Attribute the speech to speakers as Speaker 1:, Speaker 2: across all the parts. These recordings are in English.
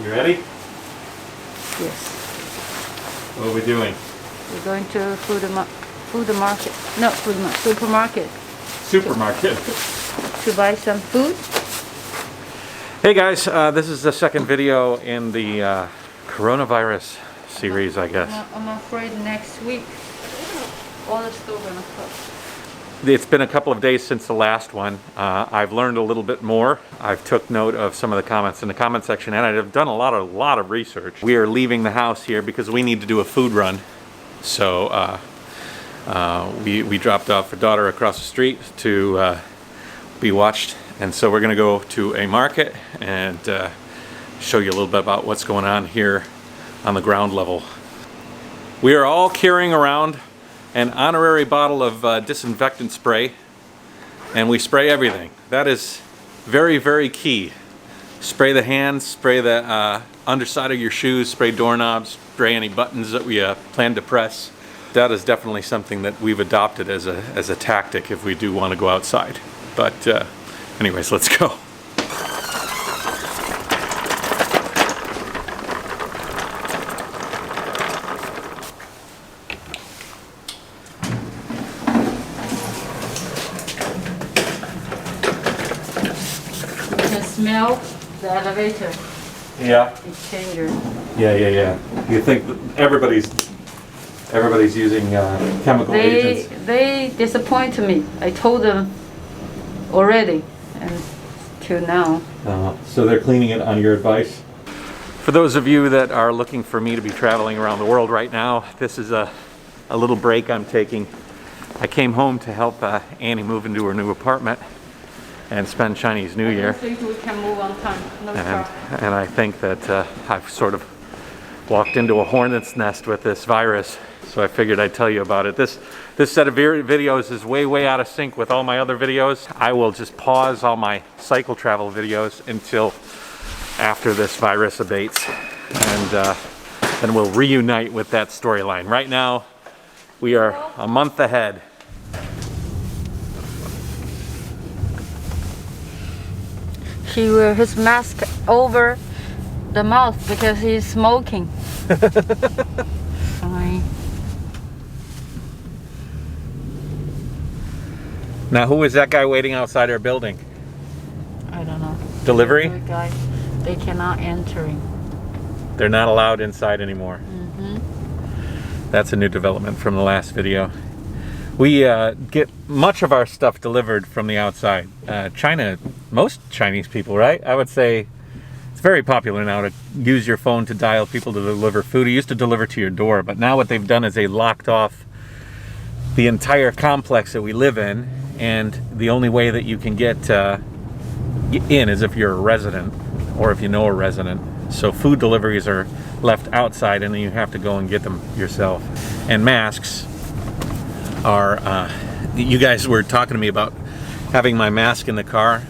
Speaker 1: You ready?
Speaker 2: Yes.
Speaker 1: What are we doing?
Speaker 2: We're going to supermarket.
Speaker 1: Supermarket.
Speaker 2: To buy some food.
Speaker 1: Hey guys, this is the second video in the coronavirus series, I guess.
Speaker 2: I'm afraid next week all the stores are gonna close.
Speaker 1: It's been a couple of days since the last one. I've learned a little bit more. I've took note of some of the comments in the comment section, and I've done a lot of research. We are leaving the house here because we need to do a food run. So we dropped off our daughter across the street to be watched, and so we're going to go to a market and show you a little bit about what's going on here on the ground level. We are all carrying around an honorary bottle of disinfectant spray, and we spray everything. That is very, very key. Spray the hands, spray the underside of your shoes, spray doorknobs, spray any buttons that we plan to press. That is definitely something that we've adopted as a tactic if we do want to go outside. But anyways, let's go.
Speaker 2: Smell the elevator.
Speaker 1: Yeah.
Speaker 2: It's changing.
Speaker 1: Yeah. You think that everybody's using chemical agents?
Speaker 2: They disappoint me. I told them already, and till now.
Speaker 1: So they're cleaning it on your advice? For those of you that are looking for me to be traveling around the world right now, this is a little break I'm taking. I came home to help Annie move into her new apartment and spend Chinese New Year.
Speaker 2: I think we can move on time. No problem.
Speaker 1: And I think that I've sort of walked into a hornet's nest with this virus, so I figured I'd tell you about it. This set of videos is way out of sync with all my other videos. I will just pause all my cycle travel videos until after this virus abates, and then we'll reunite with that storyline. Right now, we are a month ahead.
Speaker 2: He wear his mask over the mouth because he's smoking. Fine.
Speaker 1: Now, who is that guy waiting outside our building?
Speaker 2: I don't know.
Speaker 1: Delivery?
Speaker 2: The guy, they cannot enter.
Speaker 1: They're not allowed inside anymore.
Speaker 2: Mm-hmm.
Speaker 1: That's a new development from the last video. We get much of our stuff delivered from the outside. China, most Chinese people, right? I would say it's very popular now to use your phone to dial people to deliver food. It used to deliver to your door, but now what they've done is they locked off the entire complex that we live in, and the only way that you can get in is if you're a resident or if you know a resident. So food deliveries are left outside, and then you have to go and get them yourself. And masks are, you guys were talking to me about having my mask in the car.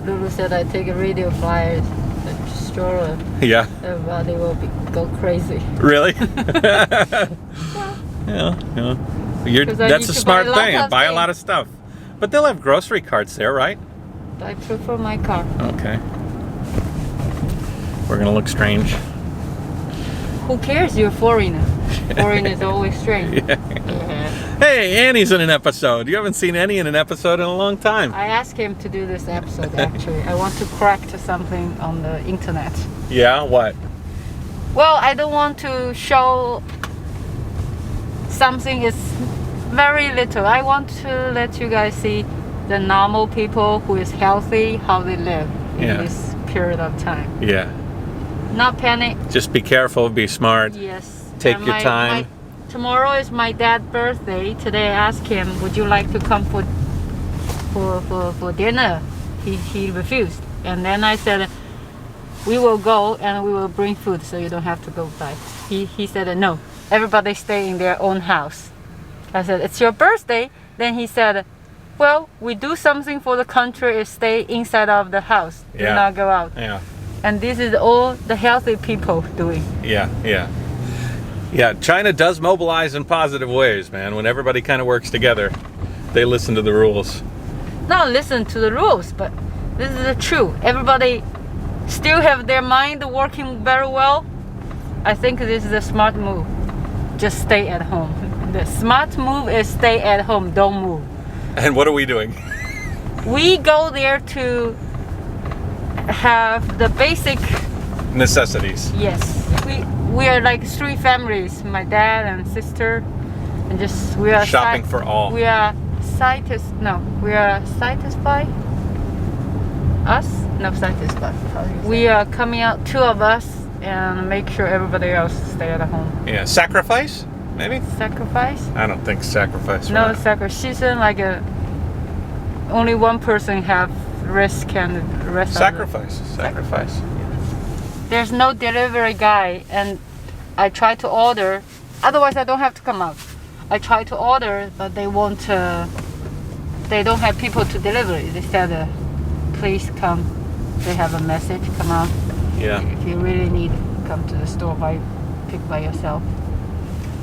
Speaker 2: Lulu said I take a radio flyer, a stroller.
Speaker 1: Yeah.
Speaker 2: Everybody will go crazy.
Speaker 1: Really? Yeah. That's a smart thing. Buy a lot of stuff. But they'll have grocery carts there, right?
Speaker 2: I prefer my car.
Speaker 1: Okay. We're gonna look strange.
Speaker 2: Who cares? You're a foreigner. Foreigner is always strange.
Speaker 1: Yeah. Hey, Annie's in an episode. You haven't seen Annie in an episode in a long time.
Speaker 2: I asked him to do this episode, actually. I want to correct something on the internet.
Speaker 1: Yeah, what?
Speaker 2: Well, I don't want to show something is very little. I want to let you guys see the normal people who is healthy, how they live in this period of time.
Speaker 1: Yeah.
Speaker 2: Not panic.
Speaker 1: Just be careful, be smart.
Speaker 2: Yes.
Speaker 1: Take your time.
Speaker 2: Tomorrow is my dad's birthday. Today I asked him, would you like to come for dinner? He refused. And then I said, we will go and we will bring food so you don't have to go buy. He said, no, everybody stay in their own house. I said, it's your birthday. Then he said, well, we do something for the country is stay inside of the house. Do not go out.
Speaker 1: Yeah.
Speaker 2: And this is all the healthy people doing.
Speaker 1: Yeah. Yeah, China does mobilize in positive ways, man. When everybody kind of works together, they listen to the rules.
Speaker 2: Not listen to the rules, but this is the truth. Everybody still have their mind working very well, I think this is a smart move. Just stay at home. The smart move is stay at home, don't move.
Speaker 1: And what are we doing?
Speaker 2: We go there to have the basic
Speaker 1: Necessities.
Speaker 2: yes. We are like 3 families, my dad and sister, and just we are
Speaker 1: Shopping for all.
Speaker 2: We are satisfied. Us? No, satisfied. We are coming out, 2 of us, and make sure everybody else stay at home.
Speaker 1: Yeah, sacrifice, maybe?
Speaker 2: Sacrifice?
Speaker 1: I don't think sacrifice.
Speaker 2: No sacrifice. She's like only one person have risk and the rest
Speaker 1: Sacrifice.
Speaker 2: There's no delivery guy, and I try to order, otherwise I don't have to come out. I try to order, but they won't, they don't have people to deliver it. They said, please come. They have a message, come out.
Speaker 1: Yeah.
Speaker 2: If you really need it, come to the store, pick by yourself.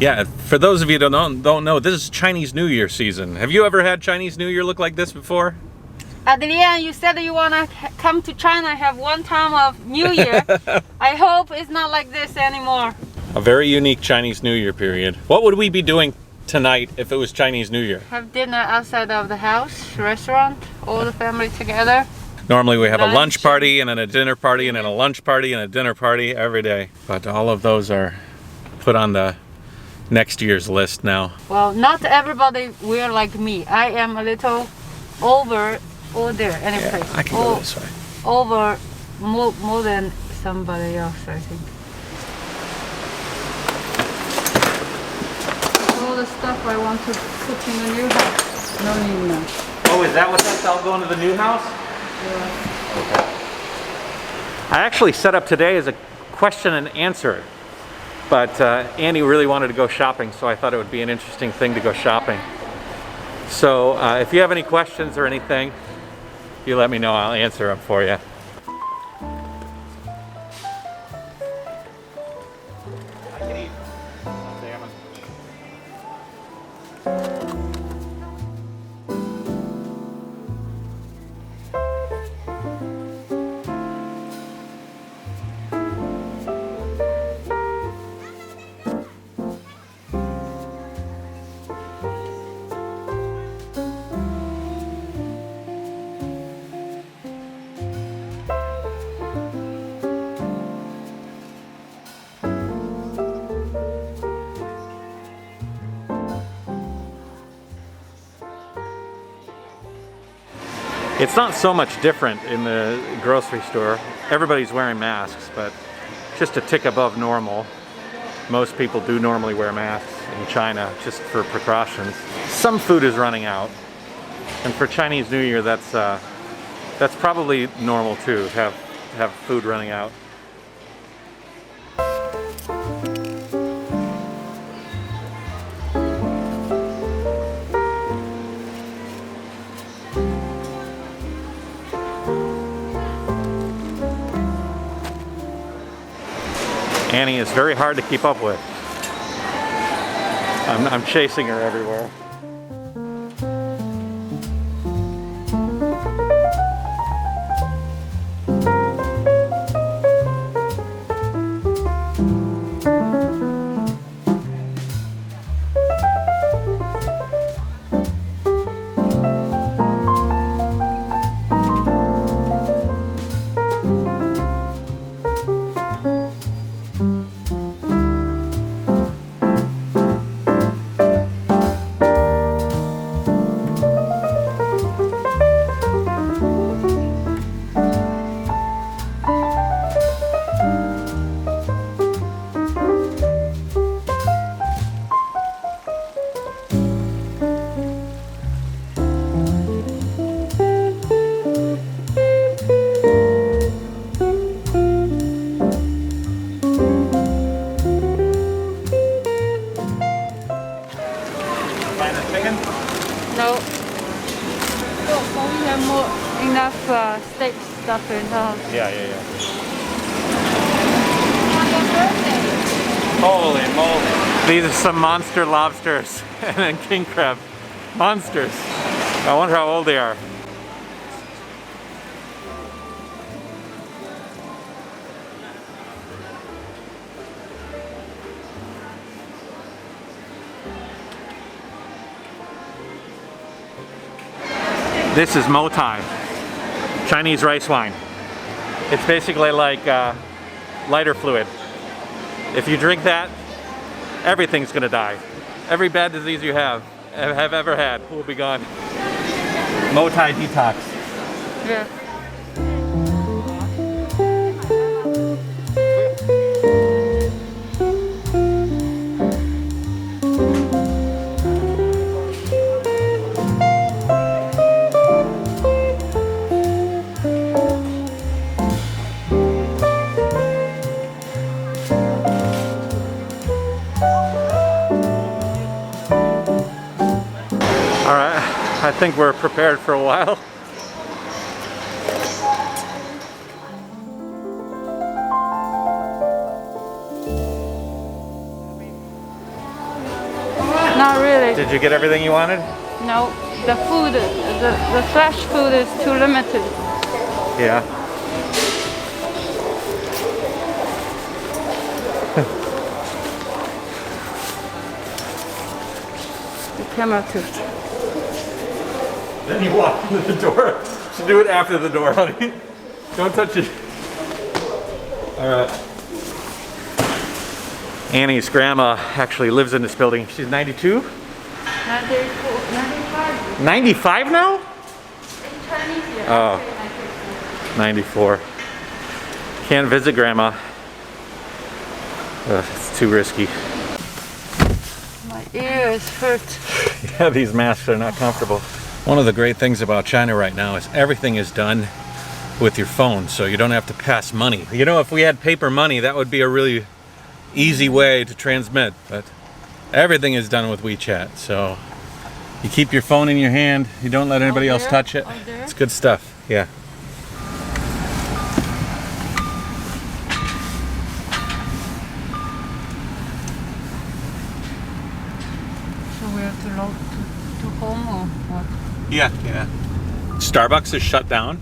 Speaker 1: Yeah, for those of you that don't know, this is Chinese New Year season. Have you ever had Chinese New Year look like this before?
Speaker 2: Adrienne, you said you want to come to China, have one time of New Year. I hope it's not like this anymore.
Speaker 1: A very unique Chinese New Year period. What would we be doing tonight if it was Chinese New Year?
Speaker 2: Have dinner outside of the house, restaurant, all the family together.
Speaker 1: Normally we have a lunch
Speaker 2: Lunch.
Speaker 1: party and then a dinner party and then a lunch party and a dinner party every day. But all of those are put on the next year's list now.
Speaker 2: Well, not everybody will like me. I am a little over all there. Anyway,
Speaker 1: I can go this way.
Speaker 2: over more than somebody else, I think. All the stuff I want to put in the new house. No need now.
Speaker 1: Oh, is that what that's all going to the new house?
Speaker 2: Yeah.
Speaker 1: Okay. I actually set up today as a question and answer, but Annie really wanted to go shopping, so I thought it would be an interesting thing to go shopping. So if you have any questions or anything, you let me know, I'll answer them for you. I can eat salmon. It's not so much different in the grocery store. Everybody's wearing masks, but just a tick above normal. Most people do normally wear masks in China just for precautions. Some food is running out, and for Chinese New Year, that's probably normal too. Have food running out. Annie is very hard to keep up with. I'm chasing her everywhere.
Speaker 2: No. So we have enough steak stuff in the house.
Speaker 1: Yeah.
Speaker 2: On your birthday.
Speaker 1: Holy moly. These are some monster lobsters and then king crab. Monsters. I wonder how old they are. This is mo tai, Chinese rice wine. It's basically like lighter fluid. If you drink that, everything's gonna die. Every bad disease you have ever had will be gone. Mo tai detox.
Speaker 2: Yeah.
Speaker 1: I think we're prepared for a while.
Speaker 2: Not really.
Speaker 1: Did you get everything you wanted?
Speaker 2: No, the food, the fresh food is too limited.
Speaker 1: Yeah.
Speaker 2: The camera too.
Speaker 1: Then you walk into the door. You should do it after the door, honey. Don't touch it. All right. Annie's grandma actually lives in this building. She's 92?
Speaker 2: 95.
Speaker 1: 95 now?
Speaker 2: In Chinese, yeah.
Speaker 1: Oh, 94. Can't visit grandma. It's too risky.
Speaker 2: My ears hurt.
Speaker 1: Yeah, these masks are not comfortable. One of the great things about China right now is everything is done with your phone, so you don't have to pass money. You know, if we had paper money, that would be a really easy way to transmit, but everything is done with WeChat. So you keep your phone in your hand, you don't let anybody else touch it. It's good stuff. Yeah.
Speaker 2: So we have to load to home or what?
Speaker 1: Yeah, yeah. Starbucks is shut down,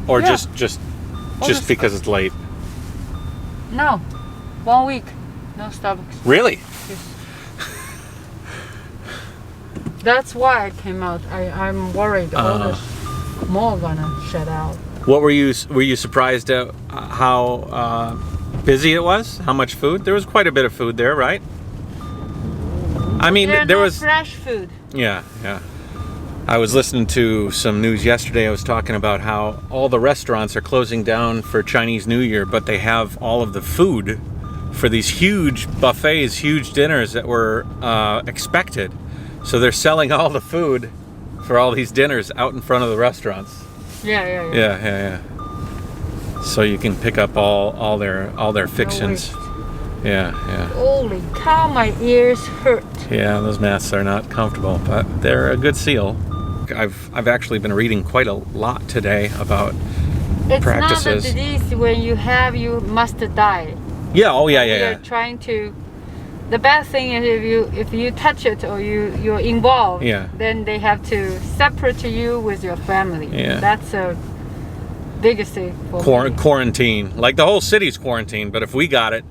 Speaker 1: or
Speaker 2: Yeah.
Speaker 1: just because it's late.
Speaker 2: No, 1 week, no Starbucks.
Speaker 1: Really?
Speaker 2: Yes. That's why I came out. I'm worried all the more gonna shut out.
Speaker 1: What were you surprised at how busy it was? How much food? There was quite a bit of food there, right? I mean, there was
Speaker 2: fresh food.
Speaker 1: Yeah, yeah. I was listening to some news yesterday. I was talking about how all the restaurants are closing down for Chinese New Year, but they have all of the food for these huge buffets, huge dinners that were expected. So they're selling all the food for all these dinners out in front of the restaurants.
Speaker 2: Yeah.
Speaker 1: Yeah. So you can pick up all their fixins. Yeah.
Speaker 2: Holy cow, my ears hurt.
Speaker 1: Yeah, those masks are not comfortable, but they're a good seal. I've actually been reading quite a lot today about practices.
Speaker 2: It's not a disease when you have, you must die.
Speaker 1: Yeah, oh yeah.
Speaker 2: You're trying to. The bad thing is if you touch it or you're involved, then they have to separate you with your family.
Speaker 1: Yeah.
Speaker 2: That's a biggest thing for me.
Speaker 1: Quarantine. Like the whole city's quarantined, but if we got it,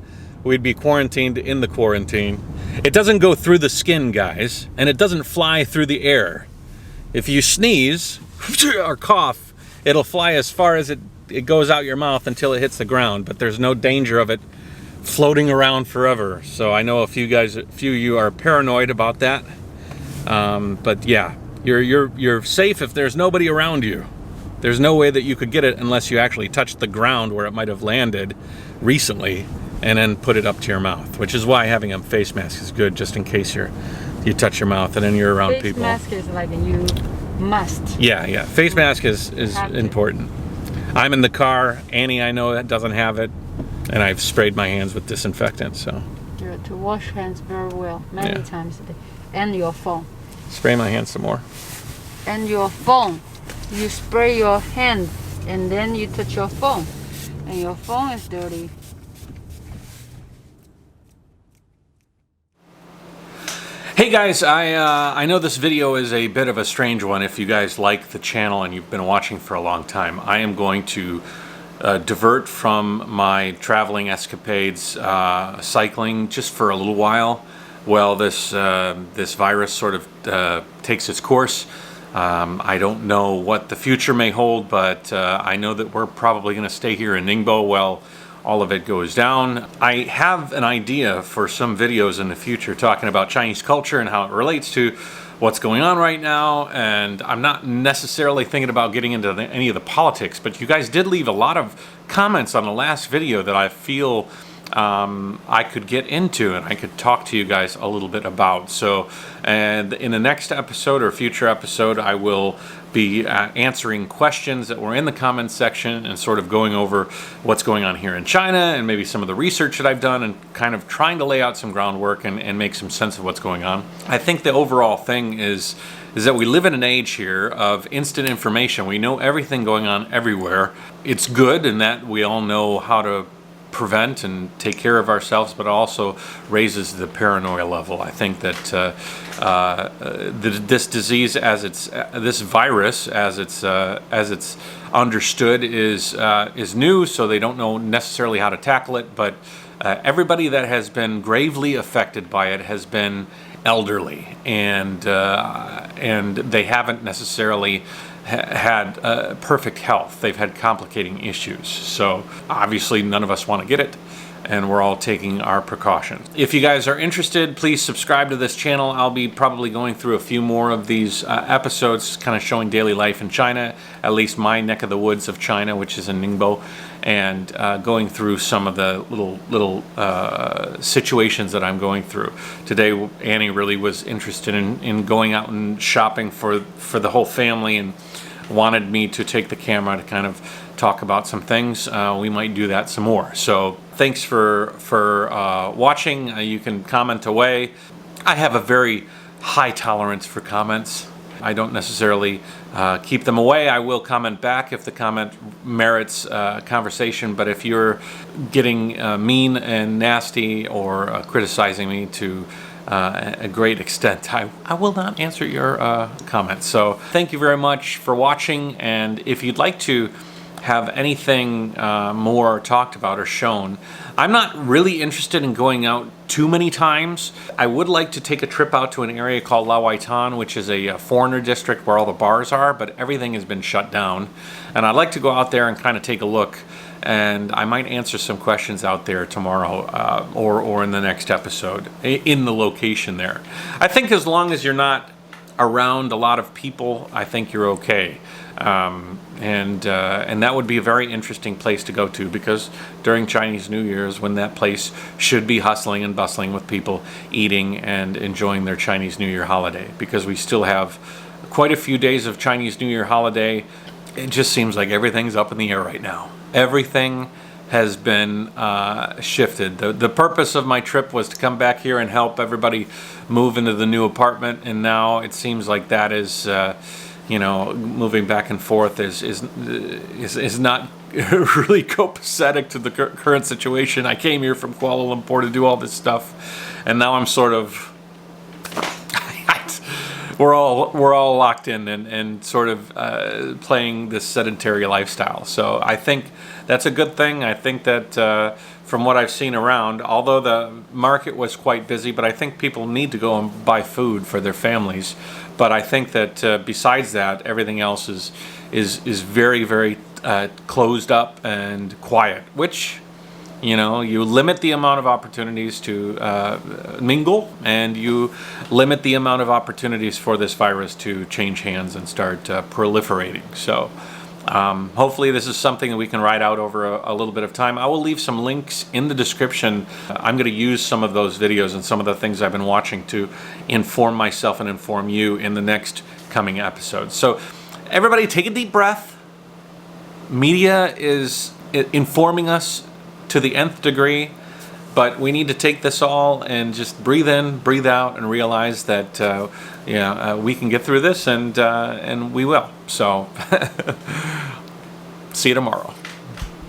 Speaker 1: we'd be quarantined in the quarantine. It doesn't go through the skin, guys, and it doesn't fly through the air. If you sneeze or cough, it'll fly as far as it goes out your mouth until it hits the ground, but there's no danger of it floating around forever. So I know a few of you are paranoid about that, but yeah, you're safe if there's nobody around you. There's no way that you could get it unless you actually touched the ground where it might have landed recently and then put it up to your mouth, which is why having a face mask is good, just in case you touch your mouth and then you're around people.
Speaker 2: Face mask is like you must.
Speaker 1: Yeah. Face mask is important. I'm in the car. Annie, I know that doesn't have it, and I've sprayed my hands with disinfectant. So
Speaker 2: You have to wash hands very well, many times a day, and your phone.
Speaker 1: Spray my hands some more.
Speaker 2: And your phone, you spray your hand, and then you touch your phone, and your phone is dirty.
Speaker 1: Hey guys, I know this video is a bit of a strange one if you guys like the channel and you've been watching for a long time. I am going to divert from my traveling escapades, cycling, just for a little while this virus sort of takes its course. I don't know what the future may hold, but I know that we're probably going to stay here in Ningbo while all of it goes down. I have an idea for some videos in the future talking about Chinese culture and how it relates to what's going on right now, and I'm not necessarily thinking about getting into any of the politics, but you guys did leave a lot of comments on the last video that I feel I could get into and I could talk to you guys a little bit about. So, and in the next episode or future episode, I will be answering questions that were in the comments section and sort of going over what's going on here in China and maybe some of the research that I've done and kind of trying to lay out some groundwork and make some sense of what's going on. I think the overall thing is that we live in an age here of instant information. We know everything going on everywhere. It's good in that we all know how to prevent and take care of ourselves, but also raises the paranoia level. I think that this disease, this virus, as it's understood, is new, so they don't know necessarily how to tackle it. But everybody that has been gravely affected by it has been elderly, and they haven't necessarily had perfect health. They've had complicating issues. So obviously none of us want to get it, and we're all taking our precautions. If you guys are interested, please subscribe to this channel. I'll be probably going through a few more of these episodes, kind of showing daily life in China, at least my neck of the woods of China, which is in Ningbo, and going through some of the little situations that I'm going through. Today, Annie really was interested in going out and shopping for the whole family and wanted me to take the camera to kind of talk about some things. We might do that some more. So thanks for watching. You can comment away. I have a very high tolerance for comments. I don't necessarily keep them away. I will comment back if the comment merits conversation, but if you're getting mean and nasty or criticizing me to a great extent, I will not answer your comments. So thank you very much for watching, and if you'd like to have anything more talked about or shown, I'm not really interested in going out too many times. I would like to take a trip out to an area called Tan, which is a foreigner district where all the bars are, but everything has been shut down. And I'd like to go out there and kind of take a look, and I might answer some questions out there tomorrow or in the next episode in the location there. I think as long as you're not around a lot of people, I think you're okay. And that would be a very interesting place to go to, because during Chinese New Year's, when that place should be hustling and bustling with people eating and enjoying their Chinese New Year holiday, because we still have quite a few days of Chinese New Year holiday. It just seems like everything's up in the air right now. Everything has been shifted. The purpose of my trip was to come back here and help everybody move into the new apartment, and now it seems like that is moving back and forth is not really copacetic to the current situation. I came here from Kuala Lumpur to do all this stuff, and now I'm sort of we're all locked in and sort of playing this sedentary lifestyle. So I think that's a good thing. I think that from what I've seen around, although the market was quite busy, but I think people need to go and buy food for their families. But I think that besides that, everything else is very, very closed up and quiet, which, you limit the amount of opportunities to mingle, and you limit the amount of opportunities for this virus to change hands and start proliferating. So hopefully this is something that we can ride out over a little bit of time. I will leave some links in the description. I'm going to use some of those videos and some of the things I've been watching to inform myself and inform you in the next coming episodes. So everybody take a deep breath. Media is informing us to the nth degree, but we need to take this all and just breathe in, breathe out, and realize that we can get through this, and we will. So see you tomorrow.